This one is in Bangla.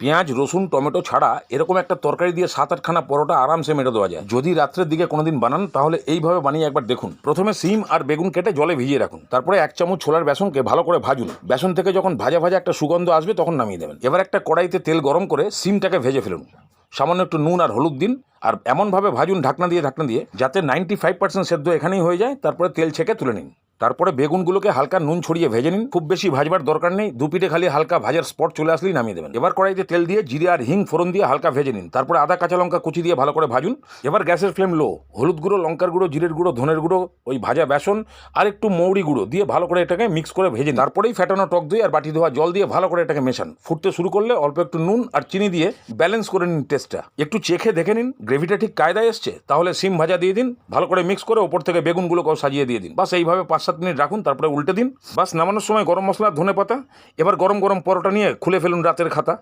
পেঁয়াজ রসুন টমেটো ছাড়া এরকম একটা তরকারি দিয়ে 7-8খানা পরোটা আরামসে মেরে দেওয়া যায়। যদি রাত্রের দিকে কোনোদিন বানান তাহলে এইভাবে বানিয়ে একবার দেখুন। প্রথমে সিম আর বেগুন কেটে জলে ভিজিয়ে রাখুন, তারপরে 1 চামচ ছোলার বেসনকে ভালো করে ভাজুন। বেসন থেকে যখন ভাজা ভাজা একটা সুগন্ধ আসবে তখন নামিয়ে দেবেন। এবার একটা কড়াইতে তেল গরম করে সিমটাকে ভেজে ফেলুন। সামান্য একটু নুন আর হলুদ দিন, আর এমনভাবে ভাজুন ঢাকনা দিয়ে যাতে 95% সেদ্ধ এখানেই হয়ে যায়। তারপরে তেল ছেঁকে তুলে নিন। তারপরে বেগুনগুলোকে হালকা নুন ছড়িয়ে ভেজে নিন। খুব বেশি ভাজবার দরকার নেই, দুপিঠে খালি হালকা ভাজার স্পট চলে আসলেই নামিয়ে দেবেন। এবার কড়াইতে তেল দিয়ে জিরে আর হিং ফোড়ন দিয়ে হালকা ভেজে নিন। তারপরে আদা কাঁচা লঙ্কা কুচি দিয়ে ভালো করে ভাজুন। এবার গ্যাসের ফ্লেম লো, হলুদ গুঁড়ো, লঙ্কার গুঁড়ো, জিরের গুঁড়ো, ধনের গুঁড়ো, ওই ভাজা বেসন আর একটু মৌরি গুঁড়ো দিয়ে ভালো করে এটাকে মিক্স করে ভেজে নিন। তারপরেই ফেটানো টক দই আর বাটি ধোয়া জল দিয়ে ভালো করে এটাকে মেশান। ফুটতে শুরু করলে অল্প একটু নুন আর চিনি দিয়ে ব্যালেন্স করে নিন টেস্টটা। একটু চেখে দেখে নিন গ্রেভিটা ঠিক কায়দায় এসছে, তাহলে সিম ভাজা দিয়ে দিন। ভালো করে মিক্স করে ওপর থেকে বেগুনগুলোকেও সাজিয়ে দিয়ে দিন। বাস এইভাবে 5-7 মিনিট রাখুন, তারপরে উল্টে দিন। বাস নামানোর সময় গরম মশলা, ধনেপাতা। এবার গরম গরম পরোটা নিয়ে খুলে ফেলুন রাতের খাতা।